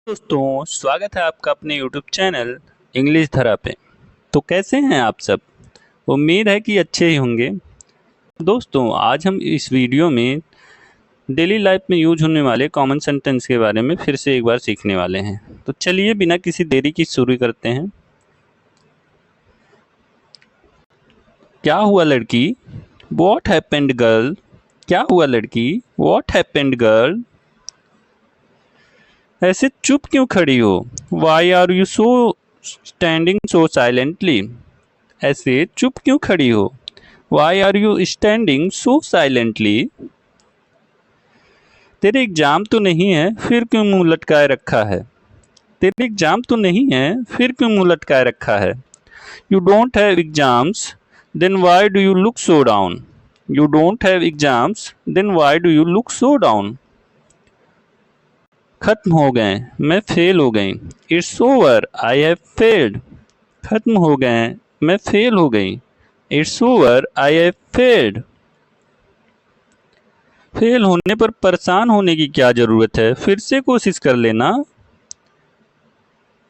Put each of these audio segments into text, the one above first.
दोस्तों, स्वागत है आपका अपने YouTube चैनल इंग्लिश धरा पे। तो कैसे हैं आप सब? उम्मीद है कि अच्छे ही होंगे। दोस्तों, आज हम इस वीडियो में डेली लाइफ में यूज होने वाले कॉमन सेंटेंस के बारे में फिर से एक बार सीखने वाले हैं। तो चलिए बिना किसी देरी की शुरू करते हैं। क्या हुआ लड़की? What happened girl? क्या हुआ लड़की? What happened girl? ऐसे चुप क्यों खड़ी हो? Why are you so standing so silently? ऐसे चुप क्यों खड़ी हो? Why are you standing so silently? तेरे एग्जाम तो नहीं है, फिर क्यों मुंह लटकाए रखा है? तेरे एग्जाम तो नहीं है, फिर क्यों मुंह लटकाए रखा है? You don't have exams, then why do you look so down? You don't have exams, then why do you look so down? खत्म हो गए, मैं फेल हो गई। It's over, I have failed. खत्म हो गए, मैं फेल हो गई। It's over, I have failed. Fail होने पर परेशान होने की क्या जरूरत है, फिर से कोशिश कर लेना।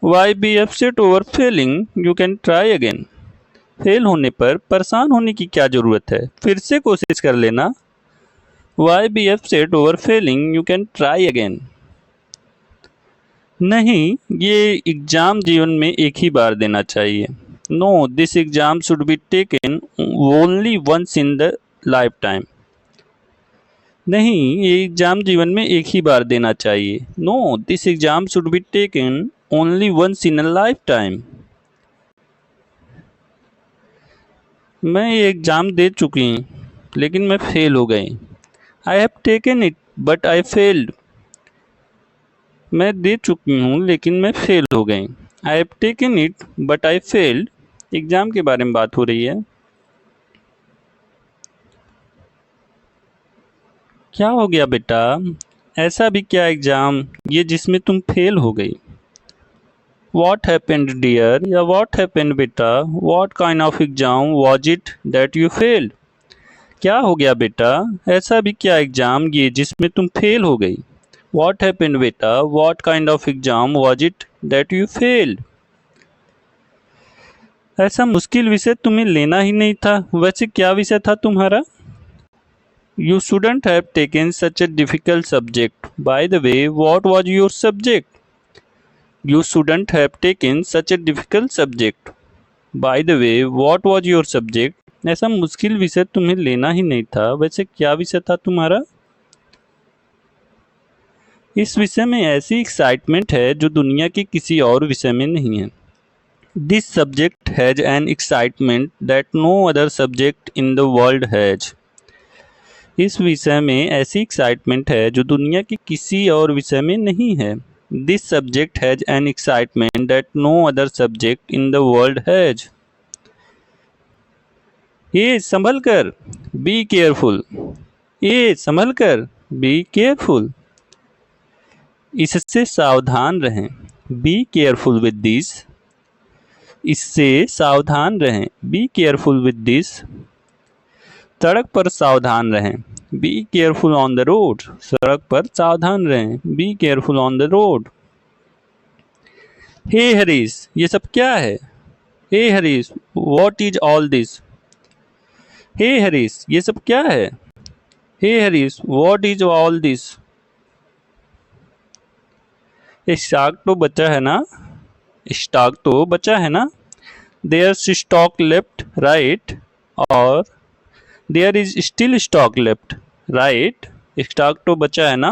Why be upset over failing, you can try again. Fail होने पर परेशान होने की क्या जरूरत है, फिर से कोशिश कर लेना। Why be upset over failing, you can try again. नहीं, ये एग्ज़ाम जीवन में एक ही बार देना चाहिए। No, this exam should be taken only once in the life time. नहीं, ये एग्ज़ाम जीवन में एक ही बार देना चाहिए। No, this exam should be taken only once in a lifetime. मैं ये एग्ज़ाम दे चुकी हूँ, लेकिन मैं फेल हो गई। I have taken it but I failed. मैं दे चुकी हूँ, लेकिन मैं फेल हो गई। I have taken it but I failed. Exam के बारे में बात हो रही है। क्या हो गया बेटा? ऐसा भी क्या एग्ज़ाम ये जिसमें तुम फेल हो गई? वॉट हैपेंड डियर या वॉट हैपेंड बेटा? What kind of exam was it that you failed? क्या हो गया बेटा? ऐसा भी क्या एग्ज़ाम ये जिसमें तुम फेल हो गई? वॉट हैपेंड बेटा? What kind of exam was it that you failed? ऐसा मुश्किल विषय तुम्हें लेना ही नहीं था। वैसे क्या विषय था तुम्हारा? You shouldn't have taken such a difficult subject. By the way, what was your subject? You shouldn't have taken such a difficult subject. By the way, what was your subject? ऐसा मुश्किल विषय तुम्हें लेना ही नहीं था। वैसे क्या विषय था तुम्हारा? इस विषय में ऐसी एक्साइटमेंट है जो दुनिया के किसी और विषय में नहीं है। This subject has an excitement that no other subject in the world has. इस विषय में ऐसी एक्साइटमेंट है जो दुनिया के किसी और विषय में नहीं है। This subject has an excitement that no other subject in the world has. ये संभल कर, बी केयरफुल। ये संभल कर, बी केयरफुल। इससे सावधान रहें, बी केयरफुल विद दिस। इससे सावधान रहें, बी केयरफुल विद दिस। सड़क पर सावधान रहें, be careful on the road. सड़क पर सावधान रहें, be careful on the road. Hey Harish, ये सब क्या है? Hey Harish, what is all this? Hey Harish, ये सब क्या है? Hey Harish, what is all this? Stock तो बचा है ना? स्टॉक तो बचा है ना? देयर स्टॉक लेफ्ट राइट और there is still stock left right. Stock तो बचा है ना?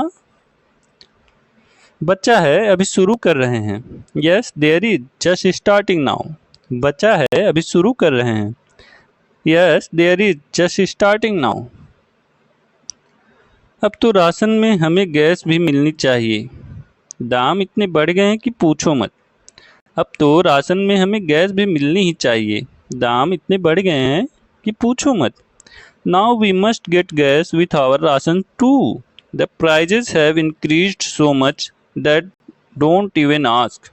बचा है, अभी शुरू कर रहे हैं। Yes, there is just starting now. बचा है, अभी शुरू कर रहे हैं। Yes, there is just starting now. अब तो राशन में हमें गैस भी मिलनी चाहिए। दाम इतने बढ़ गए हैं कि पूछो मत। अब तो राशन में हमें गैस भी मिलनी ही चाहिए। दाम इतने बढ़ गए हैं कि पूछो मत। Now we must get gas with our ration too. The prices have increased so much that don't even ask.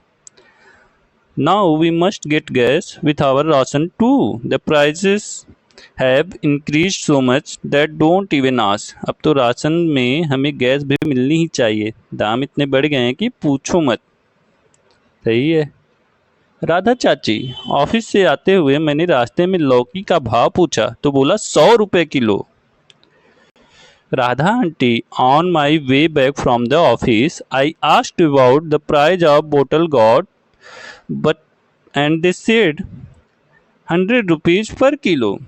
Now we must get gas with our ration too. The prices have increased so much that don't even ask. अब तो ration में हमें gas भी मिलनी ही चाहिए। दाम इतने बढ़ गए हैं कि पूछो मत। सही है। राधा चाची, ऑफिस से आते हुए मैंने रास्ते में लौकी का भाव पूछा तो बोला 100 रुपए kilo. Radha aunty, on my way back from the office I asked about the price of bottle God but and they said 100 rupees per kilo.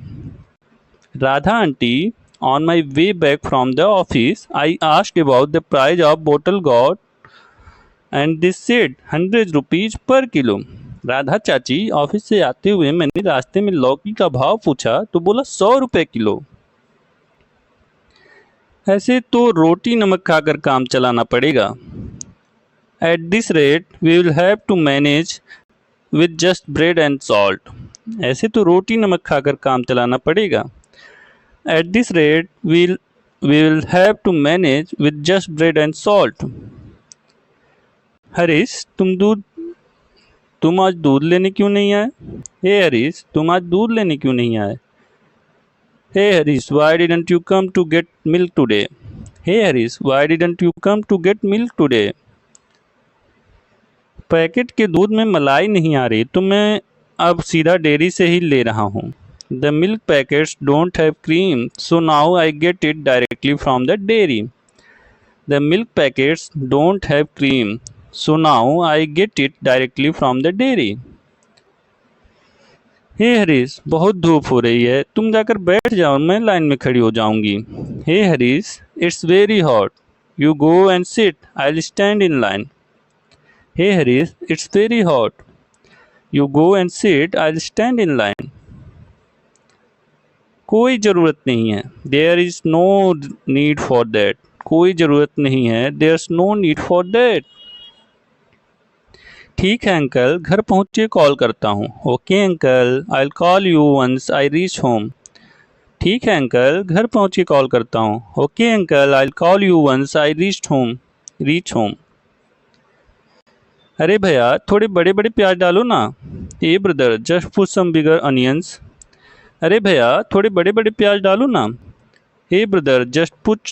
Radha aunty, on my way back from the office I asked about the price of bottle gourd and they said 100 rupees per kilo. Radha चाची, office से आते हुए मैंने रास्ते में लौकी का भाव पूछा तो बोला 100 रुपए किलो। ऐसे तो रोटी नमक खाकर काम चलाना पड़ेगा। At this rate we will have to manage with just bread and salt. ऐसे तो रोटी नमक खाकर काम चलाना पड़ेगा। At this rate we will have to manage with just bread and salt। Harish, तुम आज दूध लेने क्यों नहीं आए? हे हरीश, तुम आज दूध लेने क्यों नहीं आए? Hey Harish, why didn't you come to get milk today? Hey Harish, why didn't you come to get milk today? Packet के दूध में मलाई नहीं आ रही तो मैं अब सीधा डेयरी से ही ले रहा हूँ। The milk packets don't have cream, so now I get it directly from the dairy। The milk packets don't have cream, so now I get it directly from the dairy। हे हरीश, बहुत धूप हो रही है, तुम जाकर बैठ जाओ, मैं लाइन में खड़ी हो जाऊंगी। हे Harish, it's very hot, you go and sit, I'll stand in line। Hey Harish, it's very hot, you go and sit, I'll stand in line। कोई ज़रूरत नहीं है, there is no need for that. कोई ज़रूरत नहीं है, there is no need for that. ठीक है अंकल, घर पहुँचे कॉल करता हूँ। Okay uncle, I will call you once I reach home. ठीक है अंकल, घर पहुँचे कॉल करता हूँ। Okay uncle, I will call you once I reach home. अरे भैया, थोड़े बड़े बड़े प्याज डालो ना। Hey brother, just put some बिगर अनियंस। अरे भैया, थोड़े बड़े बड़े प्याज डालो ना। हे ब्रदर, जस्ट पुट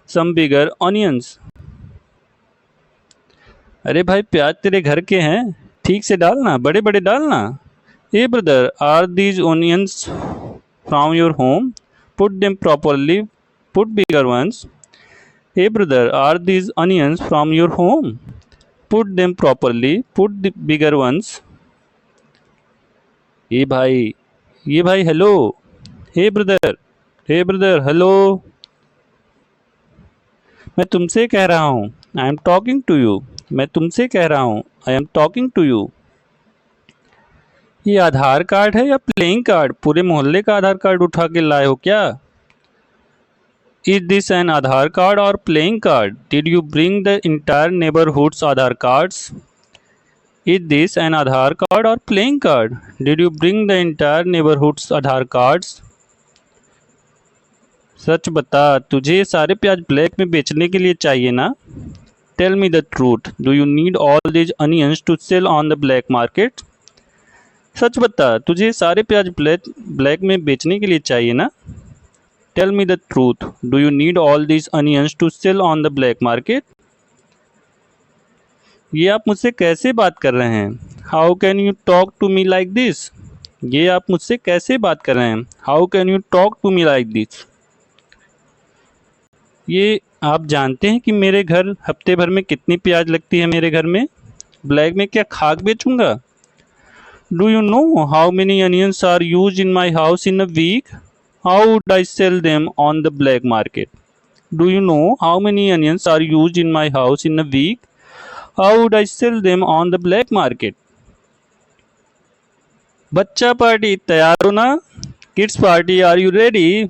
सम बिगर ऑनियंस। अरे भाई, प्याज तेरे घर के हैं, ठीक से डालना, बड़े बड़े डालना। Hey brother, are these onions from your home? Put them properly, put bigger ones. Hey brother, are these onions from your home? Put them properly, put bigger ones. ये भाई हेलो। हे ब्रदर हेलो। मैं तुमसे कह रहा हूँ, I am talking to you. मैं तुमसे कह रहा हूँ, I am talking to you. ये आधार कार्ड है या प्लेइंग कार्ड? पूरे मोहल्ले का आधार कार्ड उठा के लाए हो क्या? Is this an Aadhaar card और playing card? Did you bring the entire neighbourhoods Aadhaar cards? Is this an Aadhaar card or playing card? Did you bring the entire neighborhood's Aadhaar cards? सच बता, तुझे ये सारे प्याज ब्लैक में बेचने के लिए चाहिए ना? Tell me the truth. Do you need all these onions to sell on the black market? सच बता, तुझे ये सारे प्याज ब्लैक में बेचने के लिए चाहिए ना? Tell me the truth. Do you need all these onions to sell on the black market? ये आप मुझसे कैसे बात कर रहे हैं? How can you talk to me like this? ये आप मुझसे कैसे बात कर रहे हैं? How can you talk to me like this? ये आप जानते हैं कि मेरे घर हफ्ते भर में कितनी प्याज लगती है? मेरे घर में ब्लैक में क्या खाक बेचूंगा? Do you know how many onions are use in my house in a week? How would I sell them on the black market? Do you know how many onions are use in my house in a week? How would I sell them on the black market? बच्चा party तैयार हो ना? Kids party are you ready?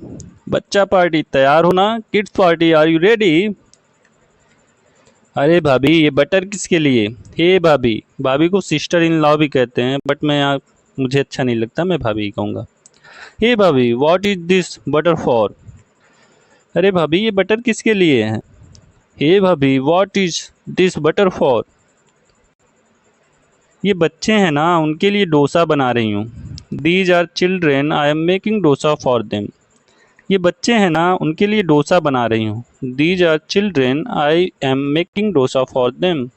बच्चा party तैयार हो ना? Kids party are you ready? अरे भाभी, ये बटर किसके लिए? हे भाभी, भाभी को सिस्टर इन लॉ भी कहते हैं, बट मुझे अच्छा नहीं लगता, मैं भाभी ही कहूँगा। हे भाभी, what is this butter for? अरे भाभी, ये बटर किसके लिए है? हे भाभी, what is this butter for? ये बच्चे हैं ना, उनके लिए डोसा बना रही हूँ। These are children, I am making dosa for them. ये बच्चे हैं ना, उनके लिए डोसा बना रही हूँ। These are children, I am making dosa for them.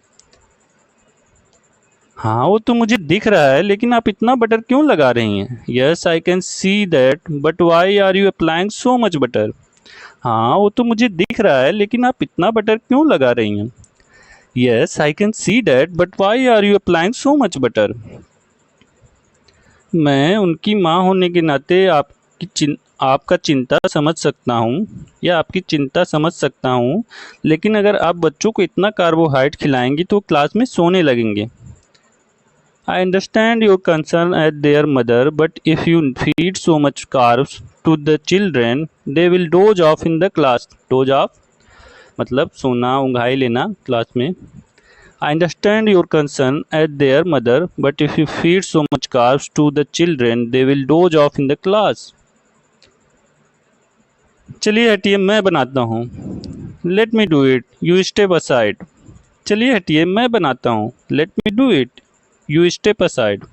हाँ वो तो मुझे दिख रहा है, लेकिन आप इतना बटर क्यों लगा रही हैं? Yes I can see that, but why are you applying so much butter? हाँ वो तो मुझे दिख रहा है, लेकिन आप इतना बटर क्यों लगा रही हैं? Yes I can see that, but why are you applying so much butter? मैं उनकी माँ होने के नाते आपका चिंता समझ सकता हूँ, या आपकी चिंता समझ सकता हूँ, लेकिन अगर आप बच्चों को इतना कार्बोहाइड्रेट खिलाएंगी तो वो क्लास में सोने लगेंगे। I understand your concern at their mother, but if you feed so much carbs to the children, they will doze off in the class. Doze off मतलब सोना, ऊँघाई लेना क्लास में। I understand your concern at their mother, but if you feed so much carbs to the children, they will doze off in the class. चलिए हटिए, मैं बनाता हूँ। Let me do it. You step aside. चलिए हटिए, मैं बनाता हूँ। Let me do it. You step aside.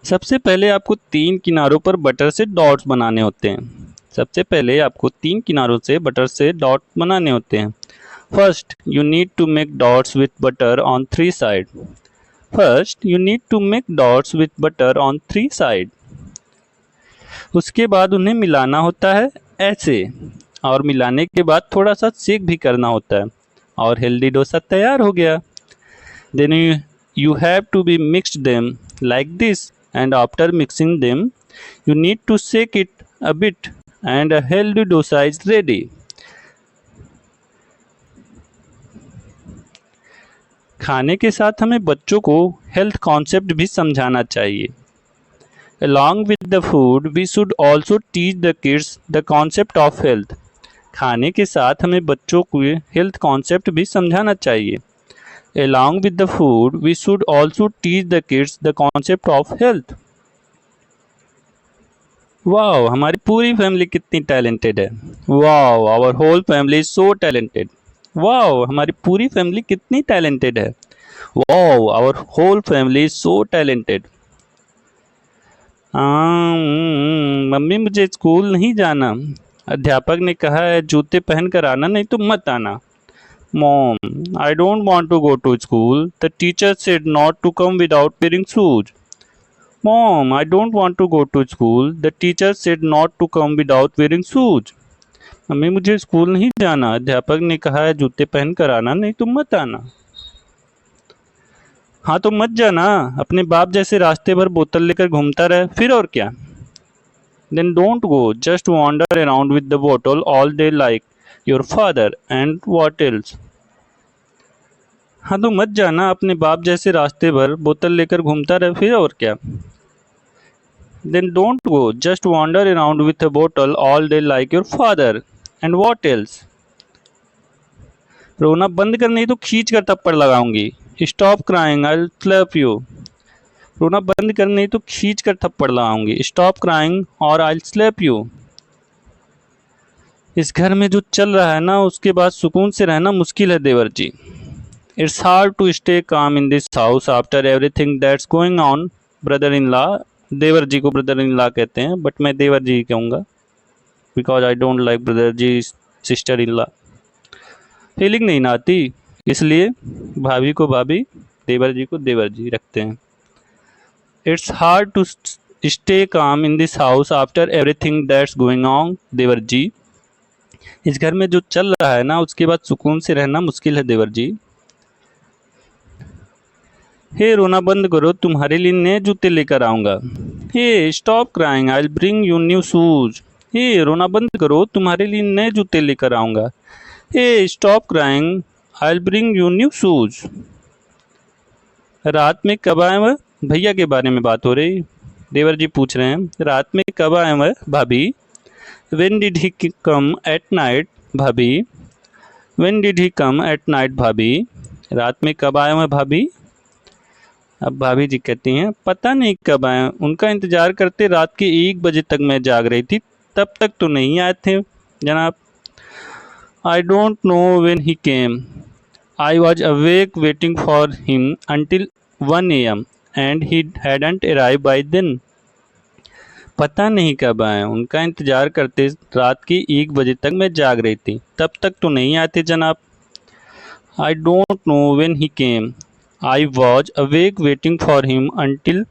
सबसे पहले आपको तीन किनारों पर बटर से डॉट्स बनाने होते हैं। सबसे पहले आपको तीन किनारों से बटर से डॉट बनाने होते हैं। First you need to make dots with butter on three side. First you need to make dots with butter on three side. उसके बाद उन्हें मिलाना होता है ऐसे, और मिलाने के बाद थोड़ा सा सेक भी करना होता है, और हेल्दी डोसा तैयार हो गया। Then you have to be mixed them like this, and after mixing them you need to shake it a bit and a healthy dosa is ready. खाने के साथ हमें बच्चों को हेल्थ कॉन्सेप्ट भी समझाना चाहिए। Along with the food we should also teach the kids the concept of health. खाने के साथ हमें बच्चों को हेल्थ कॉन्सेप्ट भी समझाना चाहिए। Along with the food, we should also teach the kids the concept of health. Wow, हमारी पूरी फैमिली कितनी टैलेंटेड है। Wow, our whole family is so talented. Wow, हमारी पूरी फैमिली कितनी टैलेंटेड है। Wow, our whole family is so talented. Mummy मुझे school नहीं जाना। अध्यापक ने कहा है जूते पहन कर आना, नहीं तो मत आना। Mom, I don't want to go to school. The teacher said not to come without wearing shoes. Mom, I don't want to go to school. The teacher said not to come without wearing shoes. Mummy मुझे school नहीं जाना, अध्यापक ने कहा है जूते पहन कर आना, नहीं तो मत आना। हाँ तो मत जाना, अपने बाप जैसे रास्ते भर बोतल लेकर घूमता रहे, फिर और क्या। Then don't go, just wander around with the bottle all day like your father, and what else? हाँ तो मत जाना, अपने बाप जैसे रास्ते भर बोतल लेकर घूमता रहे, फिर और क्या। Then don't go, just wander around with a bottle all day like your father, and what else? रोना बंद कर, नहीं तो खींच कर थप्पड़ लगाऊंगी। Stop crying, I'll slap you. रोना बंद कर, नहीं तो खींच कर थप्पड़ लगाऊंगी। Stop crying or I'll slap you. इस घर में जो चल रहा है ना, उसके बाद सुकून से रहना मुश्किल है देवर जी। It's hard to stay calm in this house after everything that's going on, brother in law. देवर जी को ब्रदर इन लॉ कहते हैं, बट मैं देवर जी कहूँगा, because I don't like brother ji sister in law. Feeling नहीं ना आती, इसलिए भाभी को भाभी, देवर जी को देवर जी रखते हैं। It's hard to stay calm in this house after everything that's going on, देवर जी। इस घर में जो चल रहा है ना, उसके बाद सुकून से रहना मुश्किल है देवर जी। हे रोना बंद करो, तुम्हारे लिए नए जूते लेकर आऊँगा। Hey stop crying, I will bring you new shoes. Hey रोना बंद करो, तुम्हारे लिए नए जूते लेकर आऊँगा। Hey stop crying, I will bring you new shoes. रात में कब आए वह? भैया के बारे में बात हो रही। देवर जी पूछ रहे हैं रात में कब आए वह भाभी। When did he come at night भाभी? When did he come at night भाभी? रात में कब आए वह भाभी? अब भाभी जी कहती हैं पता नहीं कब आए, उनका इंतज़ार करते रात के 1 बजे तक मैं जाग रही थी, तब तक तो नहीं आए थे जनाब। I don't know when he came. I was awake waiting for him until 1 a.m. and he hadn't arrived by then. पता नहीं कब आए, उनका इंतज़ार करते रात के 1 बजे तक मैं जाग रही थी, तब तक तो नहीं आते जनाब। I don't know when he came. I was awake waiting for him until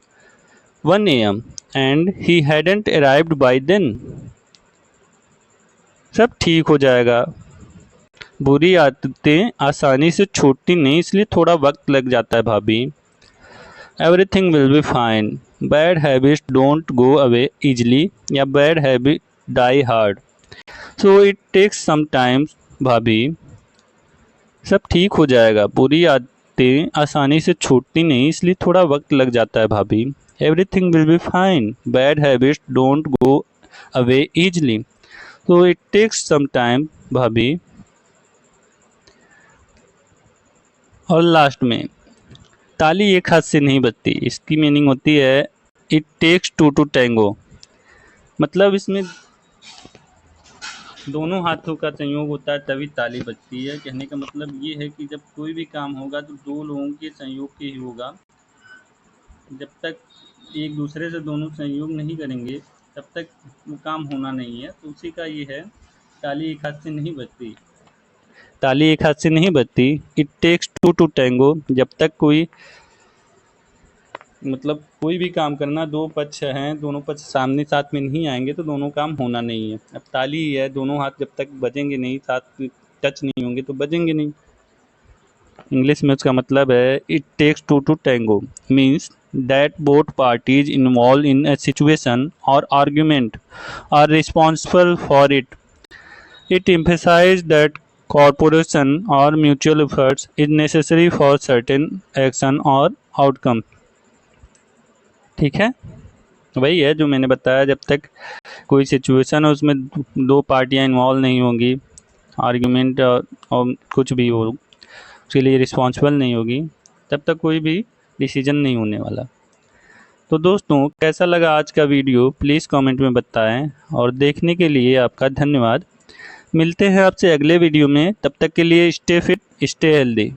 1 a.m. and he hadn't arrived by then. सब ठीक हो जाएगा। बुरी आदतें आसानी से छूटती नहीं, इसलिए थोड़ा वक्त लग जाता है भाभी। Everything will be fine. Bad habits don't go away easily या bad habit die hard. So it takes some time भाभी। सब ठीक हो जाएगा। बुरी आदतें आसानी से छूटती नहीं, इसलिए थोड़ा वक्त लग जाता है भाभी। Everything will be fine. Bad habits don't go away easily. So it takes some time भाभी। और लास्ट में ताली एक हाथ से नहीं बजती, इसकी मीनिंग होती है it takes two to tango. मतलब इसमें दोनों हाथों का संयोग होता है तभी ताली बजती है। कहने का मतलब ये है कि जब कोई भी काम होगा तो दो लोगों के संयोग के ही होगा। जब तक एक दूसरे से दोनों संयोग नहीं करेंगे तब तक वो काम होना नहीं है। तो उसी का ये है, ताली एक हाथ से नहीं बजती। ताली एक हाथ से नहीं बजती, it takes two to tango. जब तक कोई मतलब कोई भी काम करना, दो पक्ष हैं, दोनों पक्ष सामने साथ में नहीं आएंगे तो दोनों काम होना नहीं है। अब ताली ही है, दोनों हाथ जब तक बजेंगे नहीं, साथ टच नहीं होंगे तो बजेंगे नहीं। इंग्लिश में उसका मतलब है it takes two to tango, means that both parties involved in a situation or argument are responsible for it. It emphasizes that cooperation or mutual efforts is necessary for certain action or outcome. ठीक है, वही है जो मैंने बताया। जब तक कोई सिचुएशन है उसमें दो पार्टियां इन्वॉल्व नहीं होंगी, आर्ग्यूमेंट और कुछ भी हो उसके लिए रिस्पॉन्सिबल नहीं होगी, तब तक कोई भी डिसीजन नहीं होने वाला। तो दोस्तों, कैसा लगा आज का वीडियो प्लीज़ कमेंट में बताएं और देखने के लिए आपका धन्यवाद। मिलते हैं आपसे अगले वीडियो में, तब तक के लिए स्टे फिट स्टे हेल्दी।